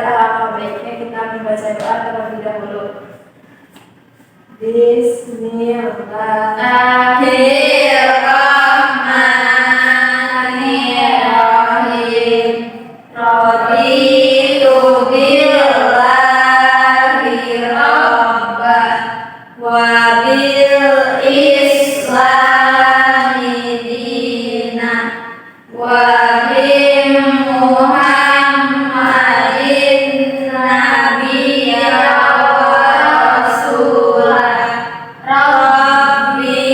alangkah baiknya kita membaca doa terlebih dahulu. Bismillahirrahmanirrahim. Raditu billahi rabban wa bil islami dinan wa bi Muhammadin nabiyya wa rasulah. Rabbi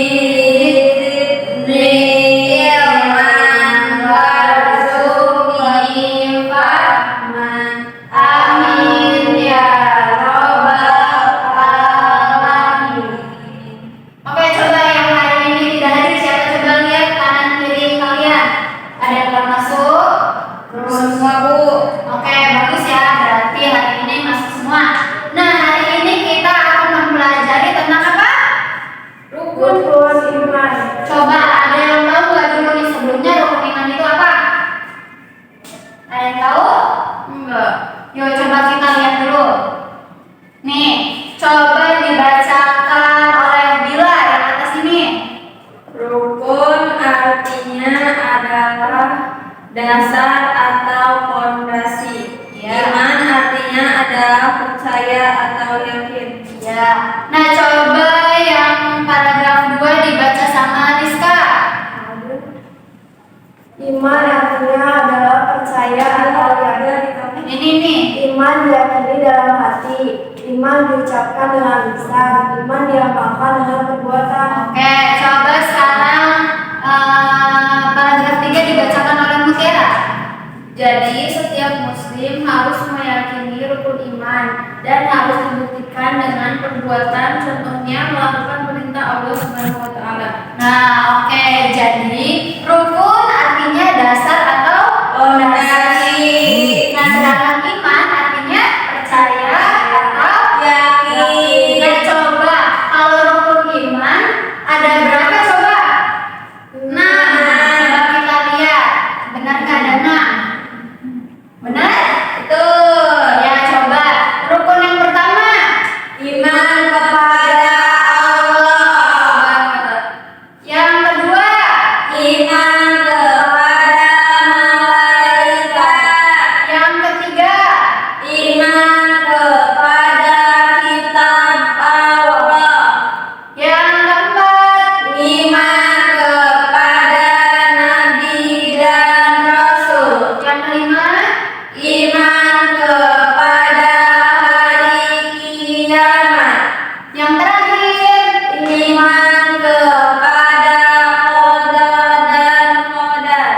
zidni ilman warzuqni fahman. Amin ya rabbal alamin. Oke, coba yang hari ini tidak hadir siapa, coba lihat kanan kiri kalian. Ada yang belum masuk? Semua, Bu. Oke, bagus ya. Berarti hari ini masuk semua. Nah, hari ini kita akan mempelajari tentang apa? Rukun iman. Coba ada yang tahu nggak dulu nih sebelumnya rukun iman itu apa? Ada yang tahu? Enggak. Yuk coba kita lihat dulu. Nih, coba dibacakan oleh Bila yang atas ini. Rukun artinya adalah dasar atau fondasi. Ya. Iman artinya adalah percaya atau yakin. Ya. Nah, coba yang paragraf 2 dibaca sama Rizka. Iman artinya adalah percaya atau yakin. Ini nih. Iman diyakini dalam hati. Iman diucapkan dengan lisan. Iman diamalkan dengan perbuatan. Oke, coba sekarang paragraf 3 dibacakan oleh Mutiara. Jadi setiap muslim harus meyakini rukun iman dan harus dibuktikan dengan perbuatan, contohnya melakukan perintah Allah Subhanahu wa taala. Nah, oke. Jadi rukun artinya dasar atau fondasi. Nah, sedangkan iman artinya percaya atau yakin. Nah, coba kalau rukun iman ada berapa coba? Nah, coba kita lihat. Benar nggak ada 6? Benar? Betul. Ya, coba rukun yang pertama, Iman kepada Allah. yang kedua, Iman kepada malaikat. yang ketiga, Iman kepada kitab Allah. yang keempat, Iman kepada nabi dan rasul. yang kelima, Iman kepada hari kiamat. yang terakhir. Iman kepada qada dan qadar.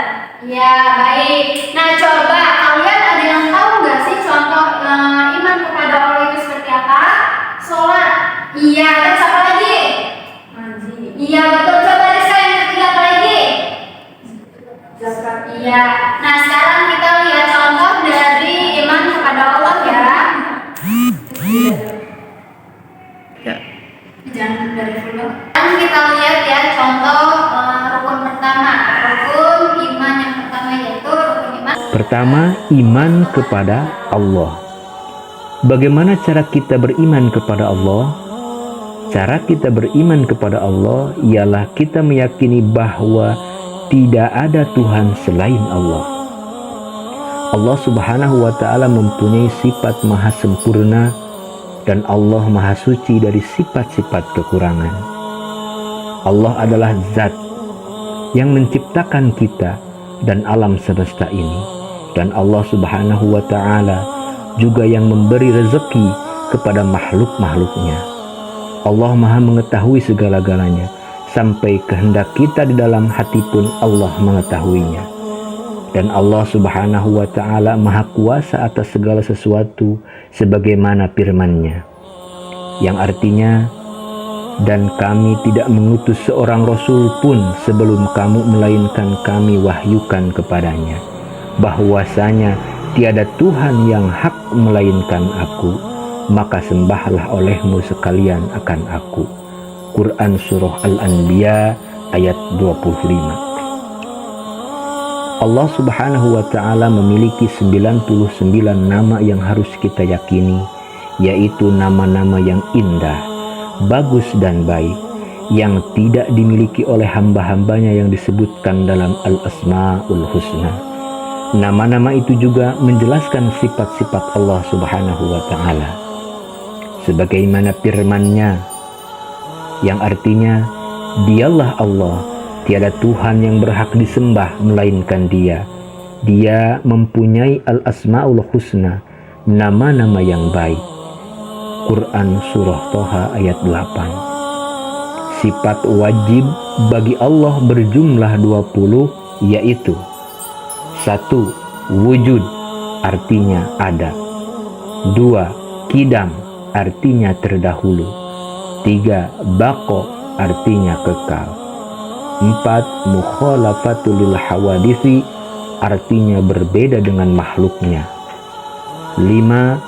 Ya, baik. Nah, coba kalian ada yang tahu nggak sih contoh iman kepada Allah itu seperti apa? Sholat. Iya, terus apa lagi? Haji. Iya, betul. Coba Rizka yang ketiga apa lagi? Zakat. Iya. Nah, sekarang kita lihat contoh dari iman kepada Allah ya. Jangan dari dulu. Sekarang kita lihat ya contoh rukun pertama. Rukun iman yang pertama yaitu rukun iman. Pertama, iman kepada Allah. Bagaimana cara kita beriman kepada Allah? Cara kita beriman kepada Allah ialah kita meyakini bahwa tidak ada Tuhan selain Allah. Allah Subhanahu wa ta'ala mempunyai sifat maha sempurna dan Allah maha suci dari sifat-sifat kekurangan. Allah adalah zat yang menciptakan kita dan alam semesta ini, dan Allah Subhanahu wa ta'ala juga yang memberi rezeki kepada makhluk-makhluknya. Allah maha mengetahui segala-galanya, sampai kehendak kita di dalam hati pun Allah mengetahuinya. Dan Allah Subhanahu wa ta'ala maha kuasa atas segala sesuatu sebagaimana firman-Nya, yang artinya, dan kami tidak mengutus seorang rasul pun sebelum kamu, melainkan kami wahyukan kepadanya bahwasanya tiada Tuhan yang hak melainkan aku, maka sembahlah olehmu sekalian akan aku. Quran Surah Al-Anbiya ayat 25. Allah Subhanahu wa Ta'ala memiliki 99 nama yang harus kita yakini, yaitu nama-nama yang indah, bagus dan baik, yang tidak dimiliki oleh hamba-hambanya yang disebutkan dalam Al-Asma'ul Husna. Nama-nama itu juga menjelaskan sifat-sifat Allah Subhanahu wa Ta'ala, sebagaimana firman-Nya yang artinya, Dialah Allah, tiada Tuhan yang berhak disembah melainkan Dia. Dia mempunyai Al-Asma'ul Husna, nama-nama yang baik. Quran Surah Toha ayat 8. Sifat wajib bagi Allah berjumlah 20, yaitu 1. Wujud, artinya ada. 2. Qidam, artinya terdahulu. 3. Baqo, artinya kekal. 4. Mukhalafatul lil hawadisi, artinya berbeda dengan makhluknya. 5.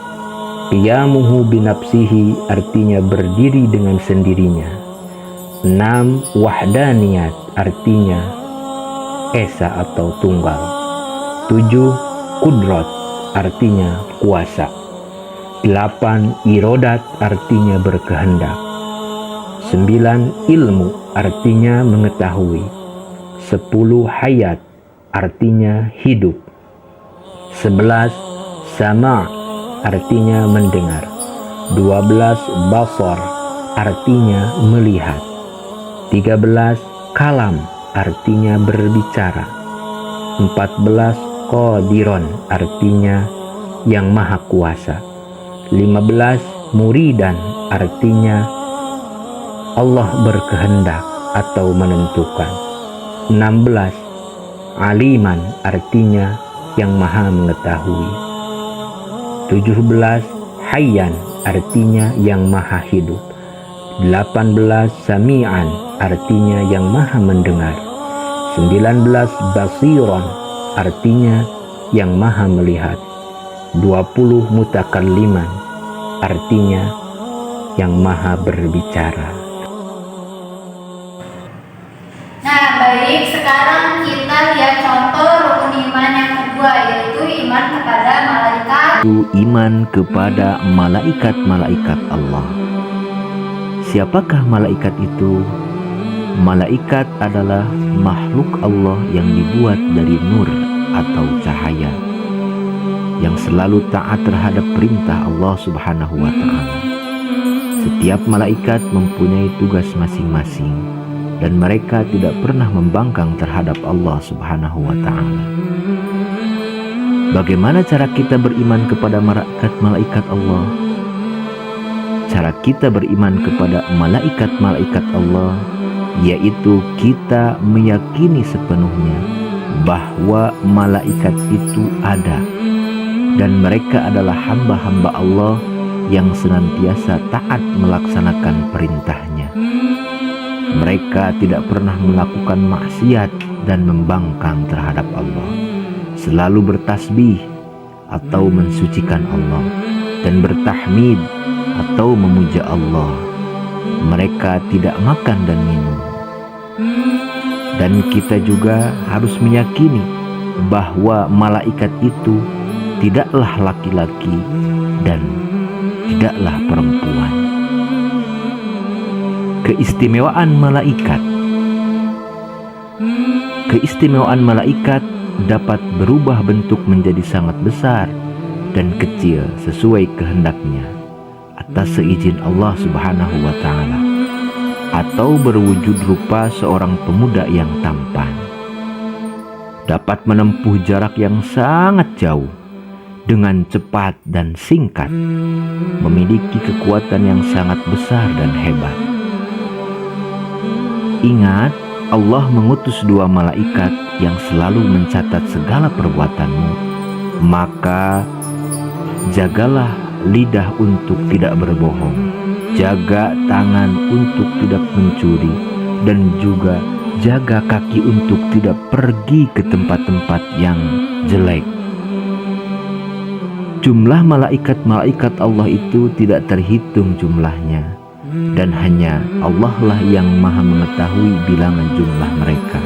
Qiyamuhu binafsihi, artinya berdiri dengan sendirinya. 6. Wahdaniyat, artinya esa atau tunggal. 7. Qudrat, artinya kuasa. 8. Irodat, artinya berkehendak. 9. Ilmu, artinya mengetahui. 10. Hayat, artinya hidup. 11. Sama, artinya mendengar. 12. Basar, artinya melihat. 13. Kalam, artinya berbicara. 14. Qadiron, artinya yang maha kuasa. 15. Muridan, artinya Allah berkehendak atau menentukan. 16. Aliman, artinya yang maha mengetahui. 17. Hayyan, artinya yang maha hidup. 18. Sami'an, artinya yang maha mendengar. 19. Basiron, artinya yang maha melihat. 20. Mutakalliman, artinya yang maha berbicara. Nah, baik, sekarang kita lihat contoh rukun iman yang kedua, yaitu iman kepada malaikat. Itu iman kepada malaikat-malaikat Allah. Siapakah malaikat itu? Malaikat adalah makhluk Allah yang dibuat dari nur atau cahaya, yang selalu taat terhadap perintah Allah Subhanahu wa Ta'ala. Setiap malaikat mempunyai tugas masing-masing, dan mereka tidak pernah membangkang terhadap Allah Subhanahu wa Ta'ala. Bagaimana cara kita beriman kepada malaikat Allah? Cara kita beriman kepada malaikat-malaikat Allah yaitu kita meyakini sepenuhnya bahwa malaikat itu ada, dan mereka adalah hamba-hamba Allah yang senantiasa taat melaksanakan perintahnya. Mereka tidak pernah melakukan maksiat dan membangkang terhadap Allah, selalu bertasbih atau mensucikan Allah, dan bertahmid atau memuja Allah. Mereka tidak makan dan minum. Dan kita juga harus meyakini bahwa malaikat itu tidaklah laki-laki dan tidaklah perempuan. Keistimewaan malaikat. Keistimewaan malaikat dapat berubah bentuk menjadi sangat besar dan kecil sesuai kehendaknya atas seizin Allah Subhanahu wa Ta'ala, atau berwujud rupa seorang pemuda yang tampan. Dapat menempuh jarak yang sangat jauh dengan cepat dan singkat, memiliki kekuatan yang sangat besar dan hebat. Ingat, Allah mengutus 2 malaikat yang selalu mencatat segala perbuatanmu. Maka jagalah lidah untuk tidak berbohong, jaga tangan untuk tidak mencuri, dan juga jaga kaki untuk tidak pergi ke tempat-tempat yang jelek. Jumlah malaikat-malaikat Allah itu tidak terhitung jumlahnya, dan hanya Allah lah yang maha mengetahui bilangan jumlah mereka.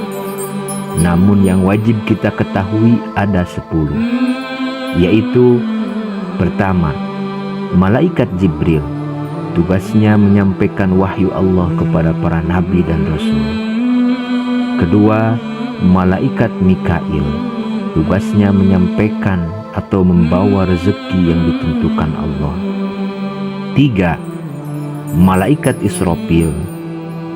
namun yang wajib kita ketahui ada 10, yaitu pertama, malaikat Jibril. Tugasnya menyampaikan wahyu Allah kepada para nabi dan rasul. Kedua, malaikat Mikail. Tugasnya menyampaikan atau membawa rezeki yang ditentukan Allah. Tiga, malaikat Israfil.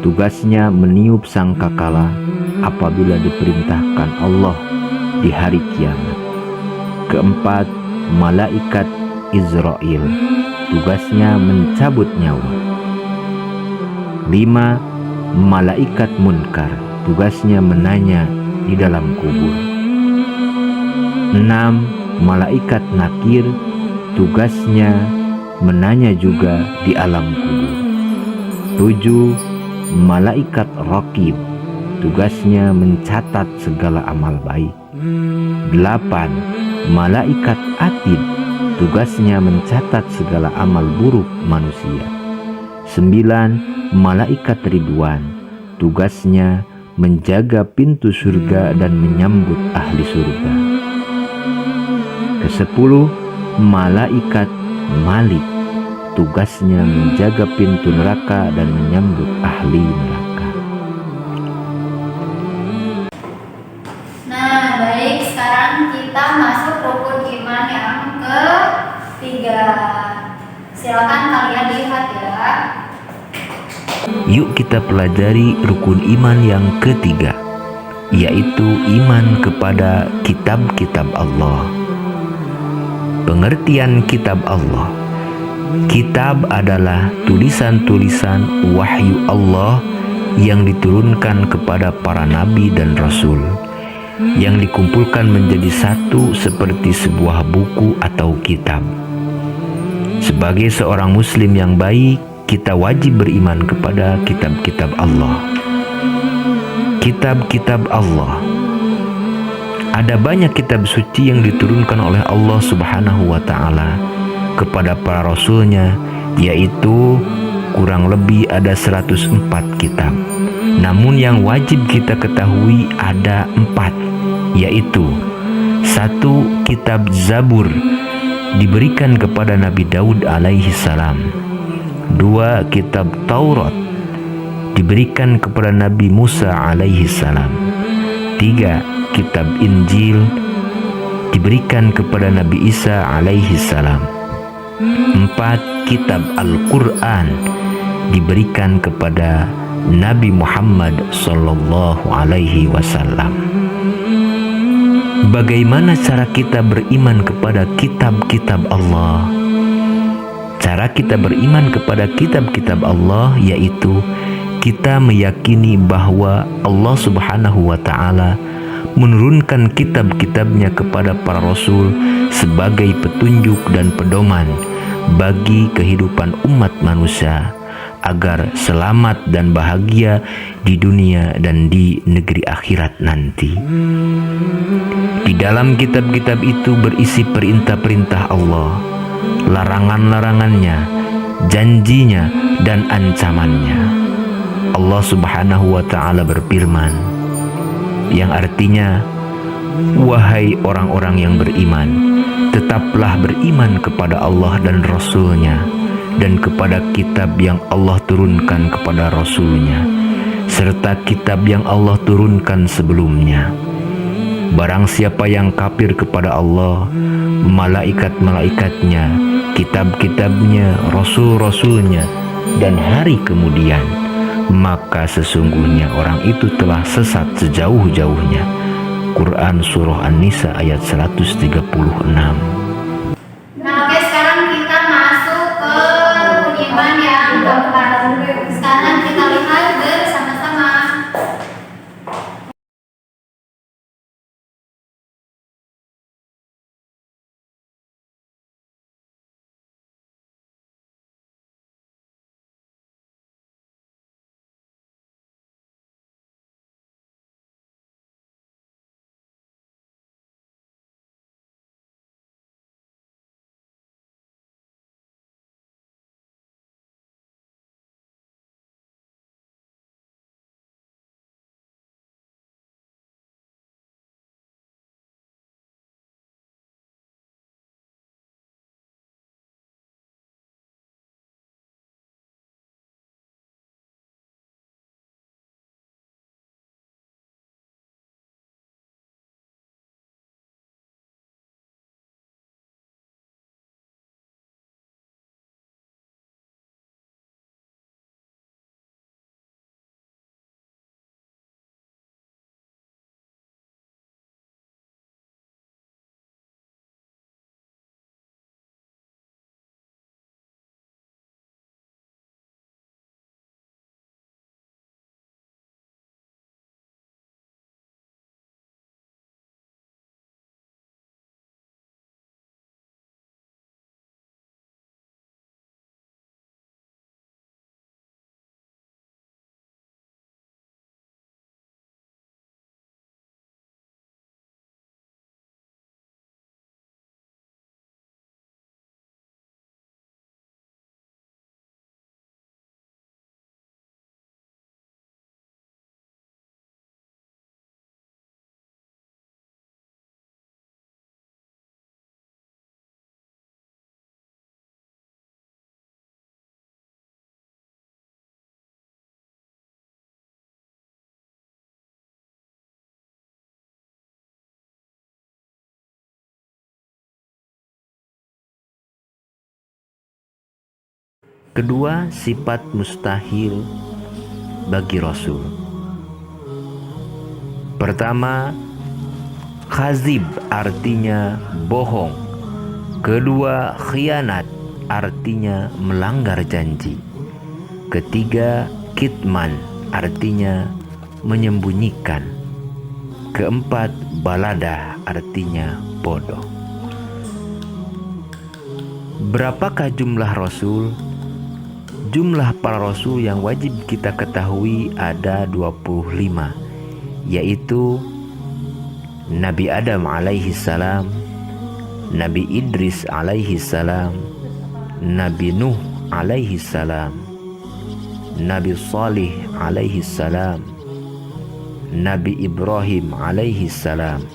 Tugasnya meniup sangkakala apabila diperintahkan Allah di hari kiamat. Keempat, malaikat Israel. Tugasnya mencabut nyawa. 5. Malaikat Munkar. Tugasnya menanya di dalam kubur. 6. Malaikat Nakir. Tugasnya menanya juga di alam kubur. 7. Malaikat Raqib. Tugasnya mencatat segala amal baik. 8. Malaikat Atid. Tugasnya mencatat segala amal buruk manusia. 9. Malaikat Ridwan. Tugasnya menjaga pintu surga dan menyambut ahli surga. Ke-10. Malaikat Malik. Tugasnya menjaga pintu neraka dan menyambut ahli neraka. Nah, baik, sekarang kita masuk rukun iman yang ketiga. Silakan kalian lihat ya. Yuk kita pelajari rukun iman yang ketiga, yaitu iman kepada kitab-kitab Allah. Pengertian kitab Allah. Kitab adalah tulisan-tulisan wahyu Allah yang diturunkan kepada para nabi dan rasul, yang dikumpulkan menjadi satu seperti sebuah buku atau kitab. Sebagai seorang muslim yang baik, kita wajib beriman kepada kitab-kitab Allah. Kitab-kitab Allah. Ada banyak kitab suci yang diturunkan oleh Allah Subhanahu wa Ta'ala kepada para rasulnya, yaitu kurang lebih ada 104 kitab. Namun yang wajib kita ketahui ada 4, yaitu 1. Kitab Zabur diberikan kepada Nabi Daud alaihi salam. 2. Kitab Taurat diberikan kepada Nabi Musa alaihi salam. 3. Kitab Injil diberikan kepada Nabi Isa alaihi salam. 4. Kitab Al-Quran diberikan kepada Nabi Muhammad sallallahu alaihi wasallam. Bagaimana cara kita beriman kepada kitab-kitab Allah? Cara kita beriman kepada kitab-kitab Allah yaitu kita meyakini bahwa Allah Subhanahu wa Ta'ala menurunkan kitab-kitabnya kepada para rasul sebagai petunjuk dan pedoman bagi kehidupan umat manusia agar selamat dan bahagia di dunia dan di negeri akhirat nanti. Di dalam kitab-kitab itu berisi perintah-perintah Allah, larangan-larangannya, janjinya, dan ancamannya. Allah Subhanahu wa Ta'ala berfirman, yang artinya, wahai orang-orang yang beriman, tetaplah beriman kepada Allah dan Rasul-Nya, dan kepada kitab yang Allah turunkan kepada Rasul-Nya, serta kitab yang Allah turunkan sebelumnya. Barang siapa yang kafir kepada Allah, malaikat-malaikatnya, kitab-kitabnya, rasul-rasulnya, dan hari kemudian, maka sesungguhnya orang itu telah sesat sejauh-jauhnya. Quran Surah An-Nisa ayat 136. kedua, sifat mustahil bagi Rasul. Pertama, kazib artinya bohong. Kedua, khianat artinya melanggar janji. Ketiga, kitman artinya menyembunyikan. Keempat, balada artinya bodoh. Berapakah jumlah Rasul? Jumlah para Rasul yang wajib kita ketahui ada 25, yaitu Nabi Adam alaihi salam, Nabi Idris alaihi salam, Nabi Nuh alaihi salam, Nabi Salih alaihi salam, Nabi Ibrahim alaihi salam,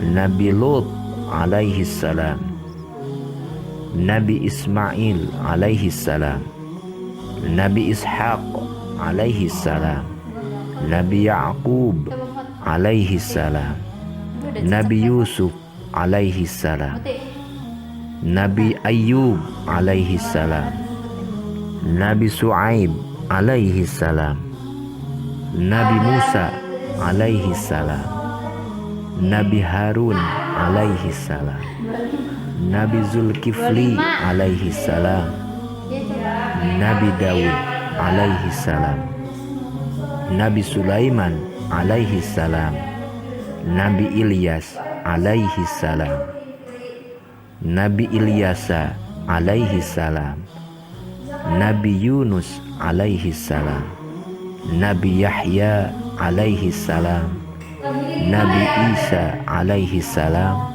Nabi Lut alaihi salam, Nabi Ismail alaihi salam, Nabi Ishaq alaihi salam, Nabi Ya'qub alaihi salam, Nabi Yusuf alaihi salam, Nabi Ayyub alaihi salam, Nabi Su'aib alaihi salam, Nabi Musa alaihi salam, Nabi Harun alaihi salam, Nabi Zulkifli alaihi salam, Nabi Daud alaihi salam, Nabi Sulaiman alaihi salam, Nabi Ilyas alaihi salam, Nabi Ilyasa alaihi salam, Nabi Yunus alaihi salam, Nabi Yahya alaihi salam, Nabi Isa alaihi salam,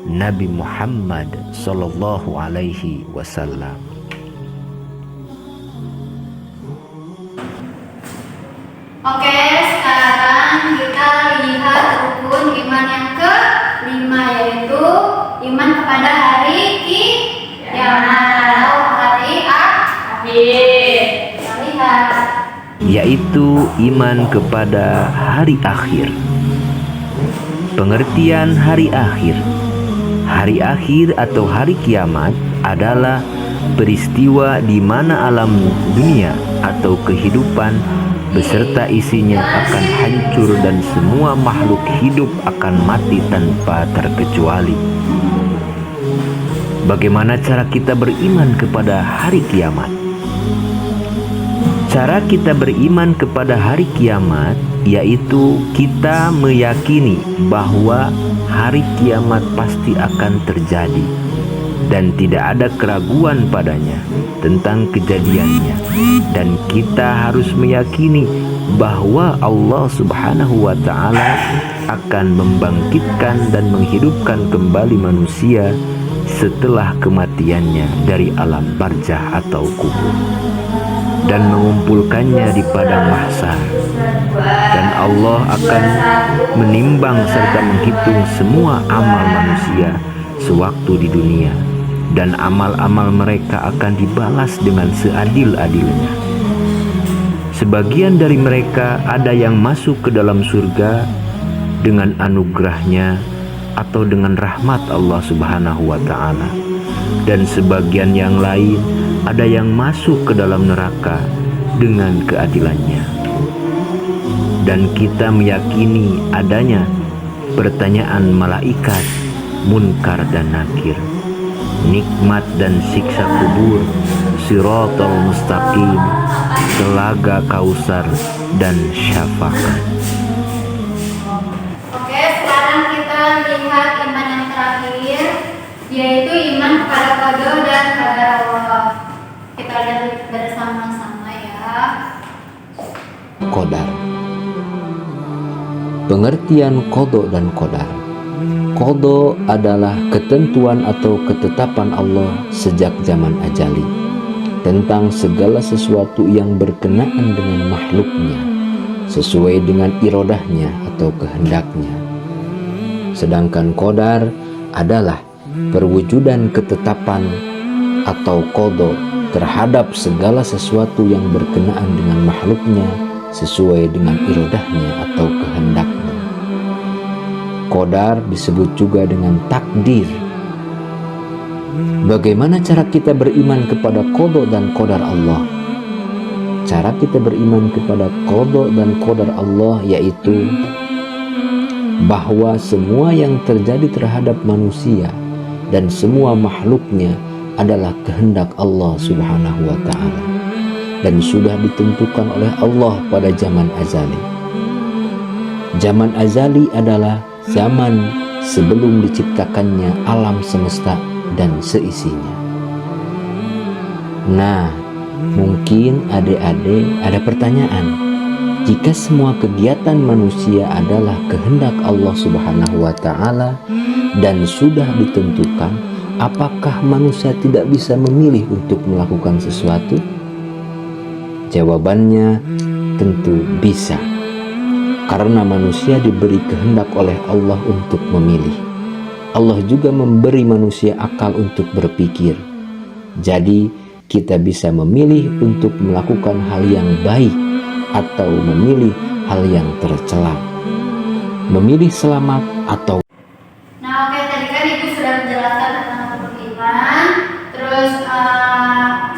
Nabi Muhammad sallallahu alaihi wasallam. Oke, sekarang kita lihat rukun iman yang ke-5, yaitu iman kepada hari kiamat atau hari akhir. Kita lihat, yaitu iman kepada hari akhir. Pengertian hari akhir. Hari akhir atau hari kiamat adalah peristiwa di mana alam dunia atau kehidupan beserta isinya akan hancur dan semua makhluk hidup akan mati tanpa terkecuali. Bagaimana cara kita beriman kepada hari kiamat? Cara kita beriman kepada hari kiamat yaitu kita meyakini bahwa hari kiamat pasti akan terjadi dan tidak ada keraguan padanya tentang kejadiannya, dan kita harus meyakini bahwa Allah Subhanahu wa Ta'ala akan membangkitkan dan menghidupkan kembali manusia setelah kematiannya dari alam barzah atau kubur dan mengumpulkannya di padang mahsyar, dan Allah akan menimbang serta menghitung semua amal manusia sewaktu di dunia, dan amal-amal mereka akan dibalas dengan seadil-adilnya. Sebagian dari mereka ada yang masuk ke dalam surga dengan anugerahnya atau dengan rahmat Allah Subhanahu wa Ta'ala, dan sebagian yang lain ada yang masuk ke dalam neraka dengan keadilannya. Dan kita meyakini adanya pertanyaan malaikat, munkar dan nakir, nikmat dan siksa kubur, siratal mustaqim, telaga kausar, dan syafaat. oke, sekarang kita lihat iman yang terakhir, yaitu iman kepada qada dan qadar Allah. Kita lihat bersama-sama ya. Qadar. Pengertian qada dan qadar. Qada adalah ketentuan atau ketetapan Allah sejak zaman ajali tentang segala sesuatu yang berkenaan dengan makhluknya sesuai dengan irodahnya atau kehendaknya. Sedangkan qadar adalah perwujudan ketetapan atau qada terhadap segala sesuatu yang berkenaan dengan makhluknya sesuai dengan irodahnya atau kehendaknya. Qadar disebut juga dengan takdir. Bagaimana cara kita beriman kepada qada dan qadar Allah? Cara kita beriman kepada qada dan qadar Allah yaitu bahwa semua yang terjadi terhadap manusia dan semua makhluknya adalah kehendak Allah Subhanahu wa ta'ala dan sudah ditentukan oleh Allah pada zaman azali. Zaman azali adalah zaman sebelum diciptakannya alam semesta dan seisinya. Nah, mungkin adik-adik ada pertanyaan. Jika semua kegiatan manusia adalah kehendak Allah Subhanahu wa ta'ala dan sudah ditentukan, apakah manusia tidak bisa memilih untuk melakukan sesuatu? Jawabannya tentu bisa. Karena manusia diberi kehendak oleh Allah untuk memilih. Allah juga memberi manusia akal untuk berpikir. Jadi kita bisa memilih untuk melakukan hal yang baik atau memilih hal yang tercela. Memilih selamat atau. Nah, oke, tadi kan Ibu sudah menjelaskan tentang rukun iman, terus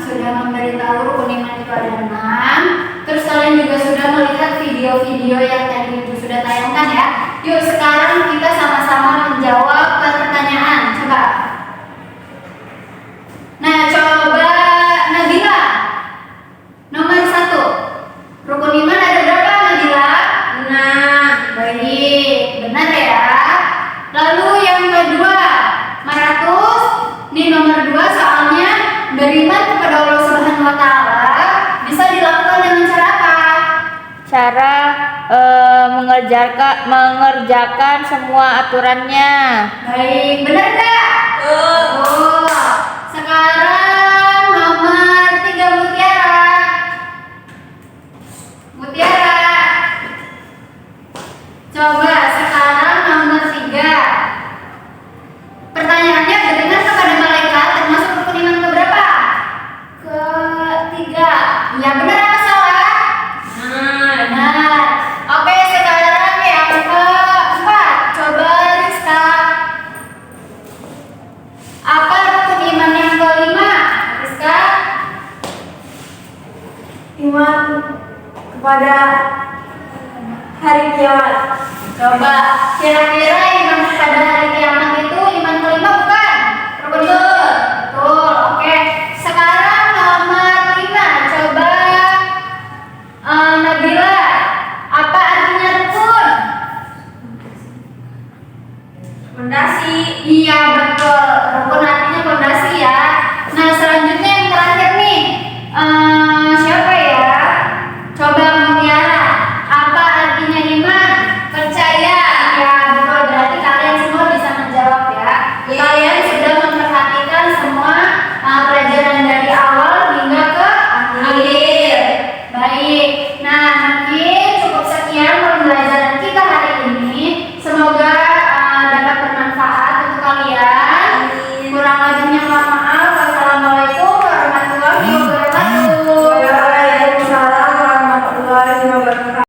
sudah memberitahu rukun iman itu ada 6. Terus kalian juga sudah melihat video-video yang tadi Ibu sudah tayangkan ya. Yuk sekarang kita sama-sama menjawab pertanyaan. Coba. Nah, coba Nabila. Nomor 1. Rukun iman ada berapa, Nabila? Nah, baik. Benar ya. Lalu yang kedua, Maratus. Ini nomor 2 soalnya beriman kepada Allah Subhanahu wa ta'ala bisa dilakukan dengan cara apa? Cara mengerjakan semua aturannya. Baik, benar gak? Oh. Sekarang nomor 3 Mutiara. Mutiara. Coba sekarang nomor 3. Pertanyaannya beriman kepada malaikat termasuk rukun iman keberapa? Ketiga. Ya benar apa salah? Benar. Oke, sekarang yang keempat. Coba Rizka. Apa rukun iman yang kelima? Rizka? Iman kepada hari kiamat. Coba kira-kira iman kepada hari kiamat itu iman kelima bukan? Rukun iman. Betul. Oke. Sekarang nomor 5. Coba Nabila. Apa artinya rukun? Fondasi. Iya betul. Rukun